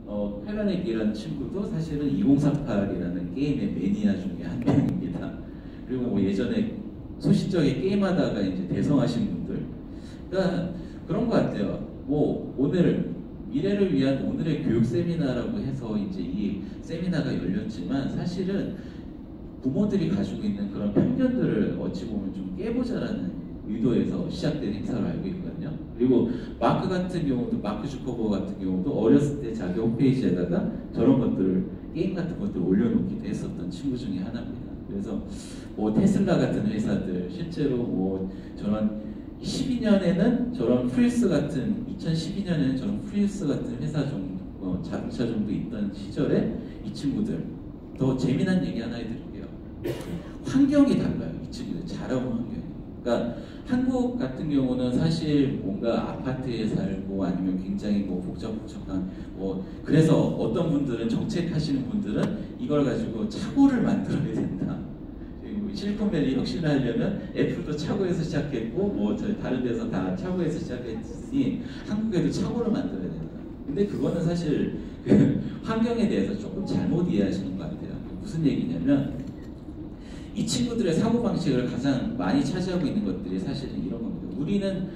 칼라넥이라는 친구도 사실은 2048이라는 게임의 매니아 중에 한 명입니다. 그리고 뭐 예전에 소시적에 게임하다가 이제 대성하신 분들, 그러니까 그런 것 같아요. 뭐 오늘 미래를 위한 오늘의 교육 세미나라고 해서 이제 이 세미나가 열렸지만 사실은 부모들이 가지고 있는 그런 편견들을 어찌 보면 좀 깨보자라는 의도에서 시작된 행사로 알고 있거든요. 그리고 마크 같은 경우도, 마크 주커버그 같은 경우도 어렸을 때 자기 홈페이지에다가 저런 것들을, 게임 같은 것들을 올려놓기도 했었던 친구 중에 하나입니다. 그래서 뭐 테슬라 같은 회사들, 실제로 뭐 저런 12년에는 저런 프리우스 같은, 2012년에는 저런 프리우스 같은 회사 정도, 자동차 정도 있던 시절에 이 친구들, 더 재미난 얘기 하나 해드릴게요. 환경이 달라요. 이 친구들 자라온 환경이. 그러니까 한국 같은 경우는 사실 뭔가 아파트에 살고 아니면 굉장히 뭐 복잡한 뭐, 그래서 어떤 분들은, 정책하시는 분들은 이걸 가지고 차고를 만들어야 된다. 실리콘밸리 혁신을 하려면 애플도 차고에서 시작했고 뭐 다른 데서 다 차고에서 시작했으니 한국에도 차고를 만들어야 된다. 근데 그거는 사실 그 환경에 대해서 조금 잘못 이해하시는 것 같아요. 무슨 얘기냐면 이 친구들의 사고방식을 가장 많이 차지하고 있는 것들이 사실은 이런 겁니다. 우리는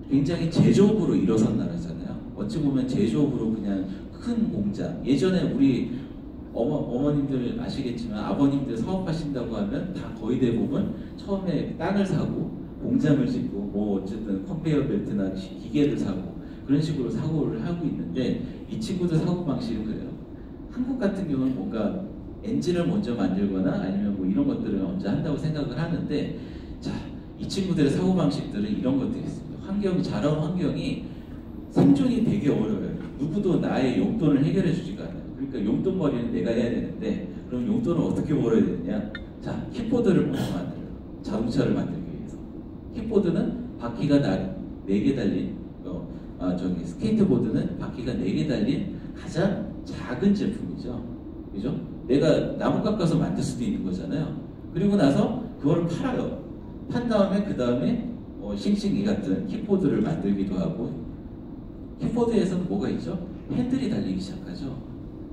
굉장히 제조업으로 일어선 나라잖아요. 어찌 보면 제조업으로 그냥 큰 공장, 예전에 우리 어머님들 아시겠지만 아버님들 사업하신다고 하면 다 거의 대부분 처음에 땅을 사고 공장을 짓고 뭐 어쨌든 컨베이어 벨트나 기계를 사고 그런 식으로 사고를 하고 있는데 이 친구들 사고방식은 그래요. 한국 같은 경우는 뭔가 엔진을 먼저 만들거나 아니면 뭐 이런 것들을 먼저 한다고 생각을 하는데, 자, 이 친구들의 사고방식들은 이런 것들이 있습니다. 자라온 환경이 생존이 되게 어려워요. 누구도 나의 용돈을 해결해 주지가 않아요. 그러니까 용돈벌이는 내가 해야 되는데, 그럼 용돈을 어떻게 벌어야 되느냐? 자, 킥보드를 먼저 만들어요. 자동차를 만들기 위해서. 킥보드는 바퀴가 4개 달린, 스케이트보드는 바퀴가 4개 달린 가장 작은 제품이죠. 그죠? 내가 나무 깎아서 만들 수도 있는 거잖아요. 그리고 나서 그걸 팔아요. 판 다음에 그 다음에 싱싱이 같은 킥보드를 만들기도 하고, 킥보드에서는 뭐가 있죠? 핸들이 달리기 시작하죠.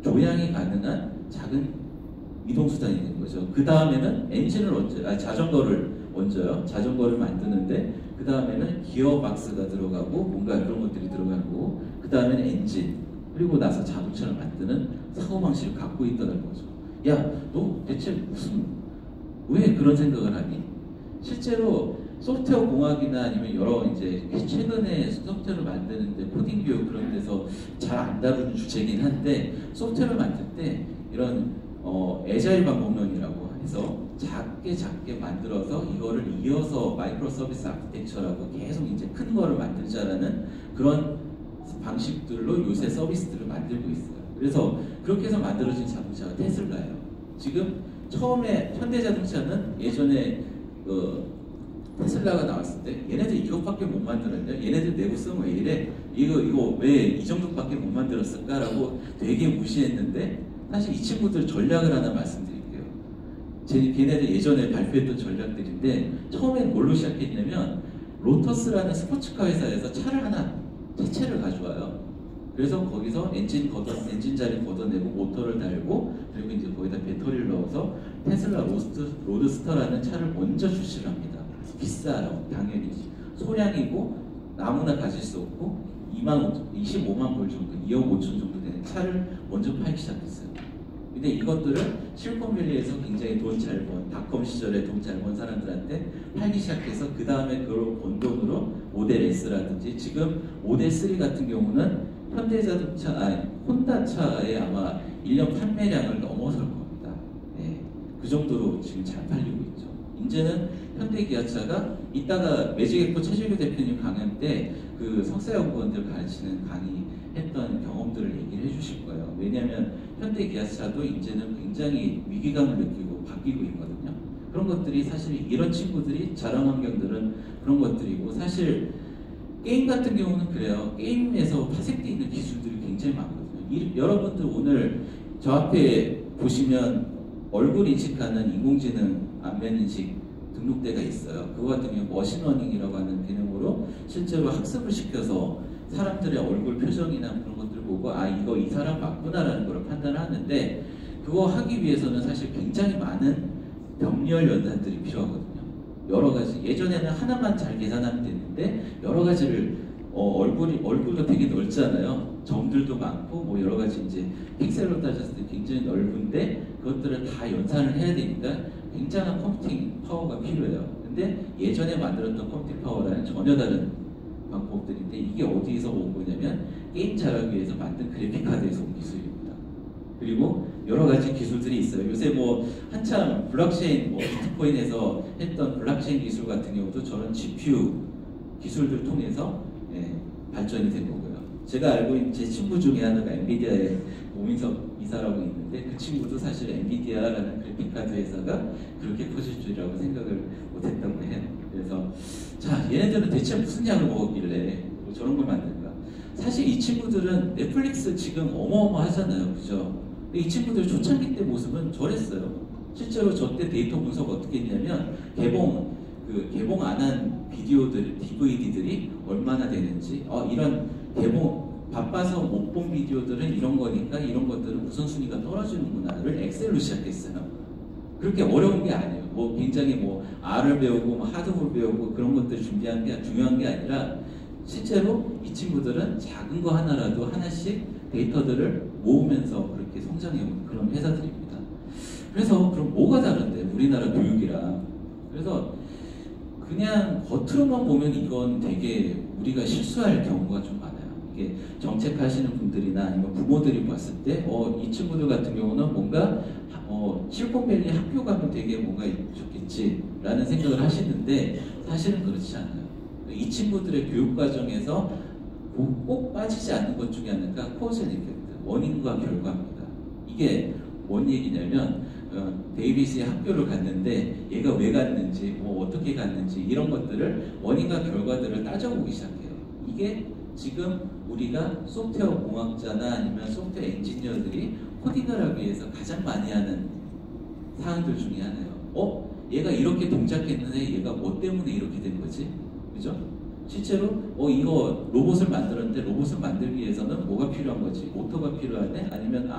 조향이 가능한 작은 이동수단이 있는 거죠. 그 다음에는 자전거를 얹어요. 자전거를 만드는데 그 다음에는 기어박스가 들어가고 뭔가 그런 것들이 들어가고, 그 다음에는 엔진, 그리고 나서 자동차를 만드는 사고방식을 갖고 있다는 거죠. 야, 너 대체 왜 그런 생각을 하니? 실제로 소프트웨어 공학이나 아니면 여러 이제 최근에 소프트웨어를 만드는데 코딩 교육 그런 데서 잘 안 다루는 주제긴 한데, 소프트웨어를 만들 때 이런 애자일 방법론이라고 해서 작게 만들어서 이거를 이어서 마이크로 서비스 아키텍처라고 계속 이제 큰 거를 만들자라는 그런 방식들로 요새 서비스들을 만들고 있어요. 그래서 그렇게 해서 만들어진 자동차가 테슬라예요. 지금 처음에 현대자동차는 예전에 테슬라가 나왔을 때 얘네들 이것밖에 못 만들었냐? 얘네들 내고 쓰면 왜 이래? 이거 왜 이 정도밖에 못 만들었을까라고 되게 무시했는데, 사실 이 친구들 전략을 하나 말씀드릴게요. 걔네들 예전에 발표했던 전략들인데, 처음엔 뭘로 시작했냐면 로터스라는 스포츠카 회사에서 차를 하나 차체를 가져와요. 그래서 거기서 엔진 자리 걷어내고 모터를 달고, 그리고 이제 거기다 배터리를 넣어서 테슬라 로드스터라는 차를 먼저 출시를 합니다. 비싸요. 당연히 소량이고 아무나 가질 수 없고 25만 불 정도, 2억 5천 정도 되는 차를 먼저 팔기 시작했어요. 근데 이것들을 실리콘밸리에서 굉장히 돈 잘 번, 닷컴 시절에 돈 잘 번 사람들한테 팔기 시작해서 그 다음에 그걸 번 돈으로 모델 S라든지 지금 모델 3 같은 경우는 현대자동차, 혼다차의 아마 1년 판매량을 넘어설 겁니다. 네, 그 정도로 지금 잘 팔리고 있죠. 이제는 현대기아차가 이따가 매직에코 최재규 대표님 강연 때 그 석사연구원들 가르치는 강의했던 경험들을 얘기를 해주실 거예요. 왜냐하면 현대기아차도 이제는 굉장히 위기감을 느끼고 바뀌고 있거든요. 그런 것들이 사실 이런 친구들이 자란 환경들은 그런 것들이고, 사실 게임 같은 경우는 그래요. 게임에서 파생되어 있는 기술들이 굉장히 많거든요. 여러분들 오늘 저 앞에 보시면 얼굴 인식하는 인공지능 안면 인식 등록대가 있어요. 그거 같은 경우 머신러닝이라고 하는 개념으로 실제로 학습을 시켜서 사람들의 얼굴 표정이나 그런 것들을 보고, 아, 이거 이 사람 맞구나라는 걸 판단하는데 그거 하기 위해서는 사실 굉장히 많은 병렬 연산들이 필요하거든요. 여러 가지 예전에는 하나만 잘 계산하면 되는데 여러 가지를 얼굴도 되게 넓잖아요. 점들도 많고 뭐 여러 가지 이제 픽셀로 따졌을 때 굉장히 넓은데 그것들을 다 연산을 해야 되니까 굉장한 컴퓨팅 파워가 필요해요. 근데 예전에 만들었던 컴퓨팅 파워랑은 전혀 다른 방법들인데 이게 어디서 온 거냐면 게임 잘하기 위해서 만든 그래픽 카드에서 온 기술입니다. 그리고 여러 가지 기술들이 있어요. 요새 뭐 한참 블록체인, 비트코인에서 했던 블록체인 기술 같은 경우도 저런 GPU 기술들 통해서 발전이 된 거고요. 제가 알고 있는 제 친구 중에 하나가 엔비디아의 오민석 이사라고 있는데 그 친구도 사실 엔비디아라는 그래픽카드 회사가 그렇게 커질 줄이라고 생각을 못했다고 해요. 그래서 자, 얘네들은 대체 무슨 약을 먹었길래 뭐 저런 걸 만든가? 사실 이 친구들은 넷플릭스 지금 어마어마하잖아요. 그죠? 이 친구들 초창기 때 모습은 저랬어요. 실제로 저 때 데이터 분석 어떻게 했냐면 개봉 안 한 비디오들, DVD들이 얼마나 되는지 이런 개봉 바빠서 못 본 비디오들은 이런 거니까 이런 것들은 우선순위가 떨어지는구나를 엑셀로 시작했어요. 그렇게 어려운 게 아니에요. 뭐 굉장히 뭐 R을 배우고 뭐 하드볼 배우고 그런 것들을 준비한 게 중요한 게 아니라 실제로 이 친구들은 작은 거 하나라도 하나씩 데이터들을 모으면서 그렇게 성장해온 그런 회사들입니다. 그래서 그럼 뭐가 다른데 우리나라 교육이랑 그래서 그냥 겉으로만 보면 이건 되게 우리가 실수할 경우가 좀 많아요. 이게 정책하시는 분들이나 아니면 부모들이 봤을 때 이 친구들 같은 경우는 뭔가 실리콘밸리 학교 가면 되게 뭔가 좋겠지라는 생각을 하시는데 사실은 그렇지 않아요. 이 친구들의 교육 과정에서 꼭 빠지지 않는 것 중에 하나가 코즈 앤 이펙트, 원인과 결과입니다. 이게 뭔 얘기냐면 데이빗이 학교를 갔는데 얘가 왜 갔는지 뭐 어떻게 갔는지 이런 것들을 원인과 결과들을 따져보기 시작해요. 이게 지금 우리가 소프트웨어 공학자나 아니면 소프트웨어 엔지니어들이 코딩을 하기 위해서 가장 많이 하는 사항들 중에 하나예요. 얘가 이렇게 동작했는데 얘가 뭐 때문에 이렇게 된 거지? 그죠? 실제로 이거 로봇을 만들었는데 로봇을 만들기 위해서는 뭐가 필요한 거지? 모터가 필요하네? 아니면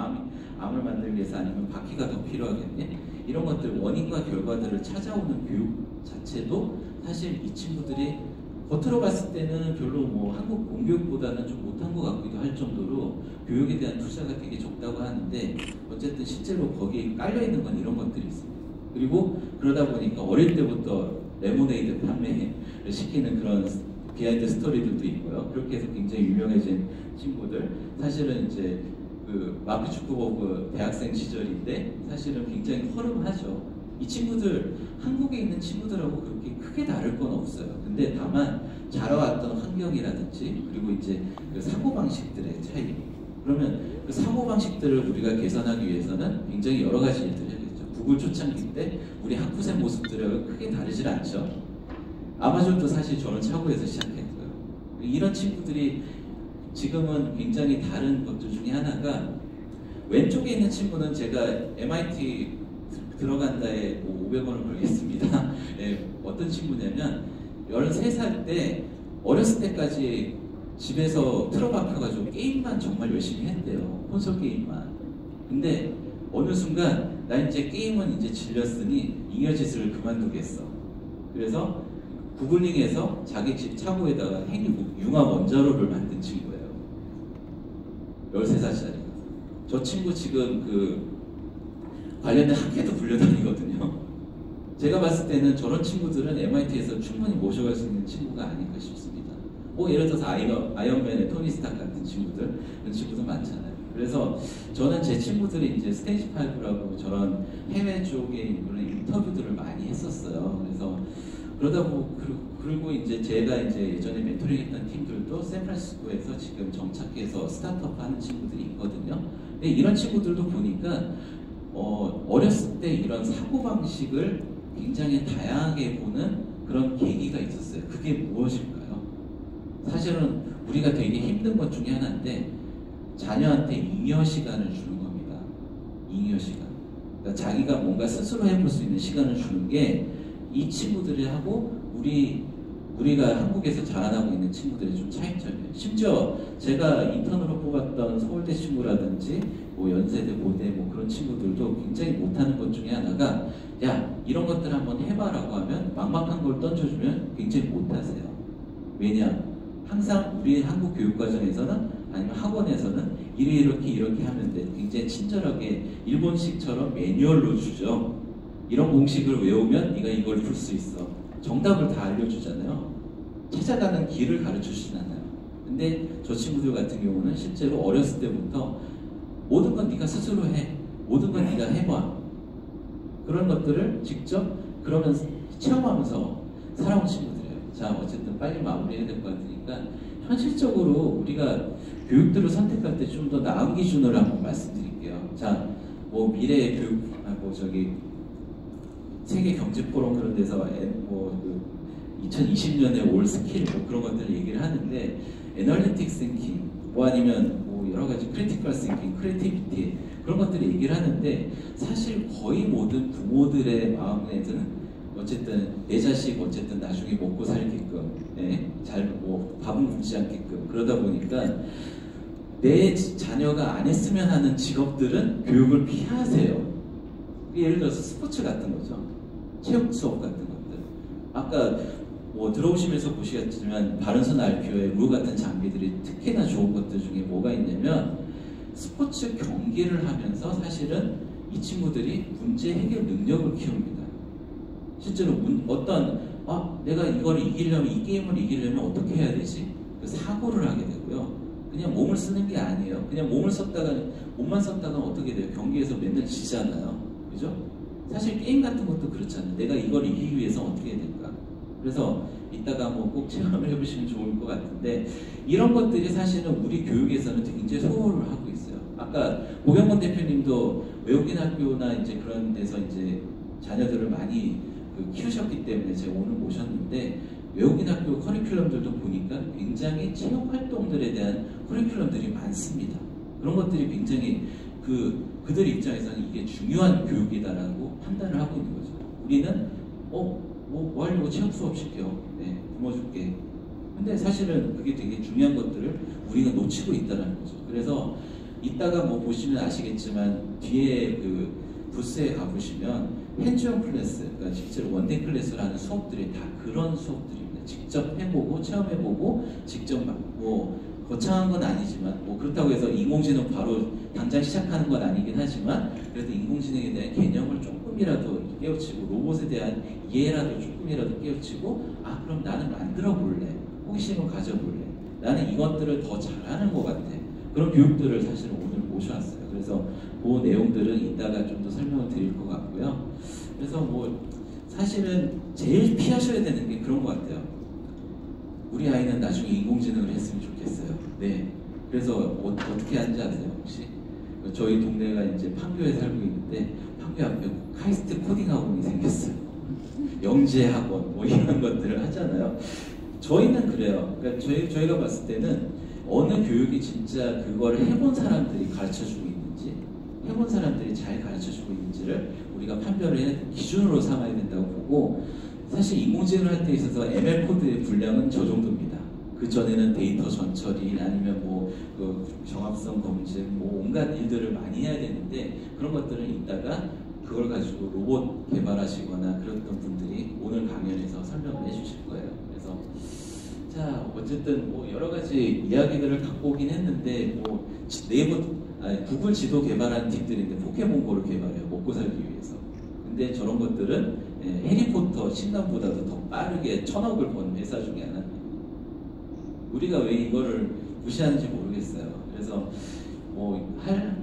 암을 만들기 위해서 아니면 바퀴가 더 필요하겠네? 이런 것들 원인과 결과들을 찾아오는 교육 자체도 사실 이 친구들이 겉으로 봤을 때는 별로 뭐 한국 공교육보다는 좀 못한 것 같기도 할 정도로 교육에 대한 투자가 되게 적다고 하는데 어쨌든 실제로 거기에 깔려있는 건 이런 것들이 있습니다. 그리고 그러다 보니까 어릴 때부터 레모네이드 판매를 시키는 그런 비하인드 스토리들도 있고요. 그렇게 해서 굉장히 유명해진 친구들 사실은 이제 그 마크 주크버그 대학생 시절인데 사실은 굉장히 허름하죠. 이 친구들 한국에 있는 친구들하고 그렇게 크게 다를 건 없어요. 근데 다만 자라왔던 환경이라든지 그리고 이제 그 사고방식들의 차이. 그러면 그 사고방식들을 우리가 개선하기 위해서는 굉장히 여러 가지 일들을 해야겠죠. 구글 초창기 때 우리 학부생 모습들하고 크게 다르질 않죠. 아마존도 사실 저런 차고에서 시작했고요. 이런 친구들이 지금은 굉장히 다른 것들 중에 하나가 왼쪽에 있는 친구는 제가 MIT 들어간다에 뭐 500원을 걸겠습니다. 어떤 친구냐면 13살 때 어렸을 때까지 집에서 틀어박혀가지고 게임만 정말 열심히 했대요. 콘솔 게임만. 근데 어느 순간 나 이제 게임은 이제 질렸으니 잉여짓을 그만두겠어. 그래서 구글링에서 자기 집 차고에다가 융합 원자로를 만든 친구예요. 13살짜리. 저 친구 지금 그 관련된 학회도 불려다니거든요. 제가 봤을 때는 저런 친구들은 MIT에서 충분히 모셔갈 수 있는 친구가 아닐까 싶습니다. 예를 들어서 아이언맨의 토니 스타크 같은 친구들, 그런 친구들 많잖아요. 그래서 저는 제 친구들이 이제 스테이지 5라고 저런 해외 쪽에 그런 인터뷰들을 많이 했었어요. 그래서 그러다 그리고 이제 제가 이제 예전에 멘토링했던 팀들도 샌프란시스코에서 지금 정착해서 스타트업 하는 친구들이 있거든요. 근데 이런 친구들도 보니까 어렸을 때 이런 사고방식을 굉장히 다양하게 보는 그런 계기가 있었어요. 그게 무엇일까요? 사실은 우리가 되게 힘든 것 중에 하나인데 자녀한테 잉여 시간을 주는 겁니다. 잉여 시간. 그러니까 자기가 뭔가 스스로 해볼 수 있는 시간을 주는 게 이 친구들이 하고 우리 우리가 한국에서 자라나고 있는 친구들의 좀 차이점이에요. 심지어 제가 인턴으로 뽑았던 서울대 친구라든지 뭐 연세대, 고대 뭐 그런 친구들도 굉장히 못하는 것 중에 하나가 야 이런 것들 한번 해봐라고 하면 막막한 걸 던져주면 굉장히 못하세요. 왜냐? 항상 우리 한국 교육과정에서는 아니면 학원에서는 이렇게 하면 돼. 굉장히 친절하게 일본식처럼 매뉴얼로 주죠. 이런 공식을 외우면 네가 이걸 풀 수 있어. 정답을 다 알려주잖아요. 찾아가는 길을 가르쳐주진 않아요. 근데 저 친구들 같은 경우는 실제로 어렸을 때부터 모든 건 네가 스스로 해. 모든 건 네가 해봐. 그런 것들을 직접 그러면서 체험하면서 살아온 친구들이에요. 자, 어쨌든 빨리 마무리해야 될 것 같으니까 현실적으로 우리가 교육들을 선택할 때 좀 더 나은 기준으로 한번 말씀드릴게요. 자, 뭐 미래의 교육, 세계 경제 포럼 그런 데서 그 2020년에 올 스킬 뭐 그런 것들 얘기를 하는데 애널리틱 싱킹 뭐 아니면 뭐 여러 가지 크리티컬 싱킹, 크리에이티비티 그런 것들을 얘기를 하는데 사실 거의 모든 부모들의 마음에는 어쨌든 내 자식 어쨌든 나중에 먹고 살게끔 잘 뭐 밥은 굶지 않게끔 그러다 보니까 내 자녀가 안 했으면 하는 직업들은 교육을 피하세요. 예를 들어서 스포츠 같은 거죠. 체육 수업 같은 것들. 아까 뭐 들어오시면서 보시겠지만 바른선 RPO의 루 같은 장비들이 특히나 좋은 것들 중에 뭐가 있냐면 스포츠 경기를 하면서 사실은 이 친구들이 문제 해결 능력을 키웁니다. 실제로 내가 이걸 이기려면 이 게임을 이기려면 어떻게 해야 되지? 그 사고를 하게 되고요. 그냥 몸을 쓰는 게 아니에요. 그냥 몸만 썼다가 어떻게 돼요? 경기에서 맨날 지잖아요. 그죠? 사실 게임 같은 것도 그렇잖아요. 내가 이걸 이기기 위해서 어떻게 해야 될까? 그래서 이따가 한번 꼭 체험을 해보시면 좋을 것 같은데 이런 것들이 사실은 우리 교육에서는 굉장히 소홀을 하고 있어요. 아까 고병건 대표님도 외국인 학교나 이제 그런 데서 이제 자녀들을 많이 키우셨기 때문에 제가 오늘 모셨는데 외국인 학교 커리큘럼들도 보니까 굉장히 체육 활동들에 대한 커리큘럼들이 많습니다. 그런 것들이 굉장히 그들 입장에서는 이게 중요한 교육이다라고 판단을 하고 있는 거죠. 우리는 뭐 하려고 체육 수업 시켜? 네, 굶어줄게. 근데 사실은 그게 되게 중요한 것들을 우리가 놓치고 있다는 거죠. 그래서 이따가 뭐 보시면 아시겠지만 뒤에 그 부스에 가보시면 핸즈온 클래스, 그러니까 실제로 원데이 클래스를 하는 수업들이 다 그런 수업들입니다. 직접 해보고 체험해보고 직접 뭐 거창한 건 아니지만 뭐 그렇다고 해서 인공지능 바로 당장 시작하는 건 아니긴 하지만 그래도 인공지능에 대한 개념을 조금이라도 깨우치고 로봇에 대한 이해라도 조금이라도 깨우치고 그럼 나는 만들어 볼래, 호기심을 가져볼래, 나는 이것들을 더 잘하는 것 같아. 그런 교육들을 사실 오늘 모셔왔어요. 그래서 그 내용들은 이따가 좀 더 설명을 드릴 것 같고요. 그래서 뭐 사실은 제일 피하셔야 되는 게 그런 것 같아요. 우리 아이는 나중에 인공지능을 했으면 좋겠어요. 네. 그래서 어떻게 하는지 아세요? 혹시? 저희 동네가 이제 판교에 살고 있는데 판교 앞에 카이스트 코딩 학원이 생겼어요. 영재 학원 뭐 이런 것들을 하잖아요. 저희는 그래요. 그러니까 저희가 봤을 때는 어느 교육이 진짜 그걸 해본 사람들이 가르쳐주고 있는지 해본 사람들이 잘 가르쳐주고 있는지를 우리가 판별을 해야 기준으로 삼아야 된다고 보고 사실 인공지능을 할 때 있어서 ML 코드의 분량은 저 정도입니다. 그 전에는 데이터 전처리 아니면 그 정합성 검증 온갖 일들을 많이 해야 되는데 그런 것들은 이따가 그걸 가지고 로봇 개발하시거나 그랬던 분들이 오늘 강연에서 설명을 해주실 거예요. 그래서 자 어쨌든 여러 가지 이야기들을 갖고 오긴 했는데 구글 지도 개발한 팀들인데 포켓몬고를 개발해요. 먹고 살기 위해서. 근데 저런 것들은 해리포터 신남보다도 더 빠르게 1000억을 번 회사 중에 하나. 우리가 왜 이거를 무시하는지 모르겠어요. 그래서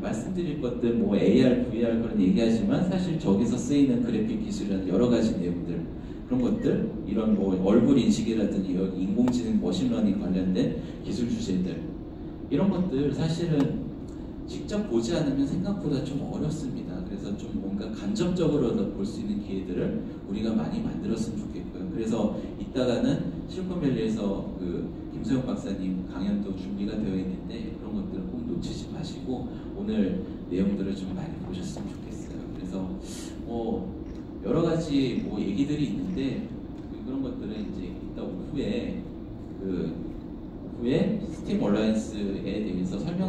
말씀드릴 것들 AR, VR 그런 얘기하지만 사실 저기서 쓰이는 그래픽 기술이라는 여러 가지 내용들 그런 것들 이런 얼굴 인식이라든지 인공지능 머신러닝 관련된 기술 주제들 이런 것들 사실은 직접 보지 않으면 생각보다 좀 어렵습니다. 그래서 좀 뭔가 간접적으로 볼 수 있는 기회들을 우리가 많이 만들었으면 좋겠고요. 그래서 이따가는 실리콘밸리에서 김소영 박사님 강연도 준비가 되어 있는데 그런 것들을 꼭 놓치지 마시고 오늘 내용들을 좀 많이 보셨으면 좋겠어요. 그래서 여러 가지 얘기들이 있는데 그런 것들은 이제 이따 후에 그 후에 스팀 얼라이언스에 대해서 설명.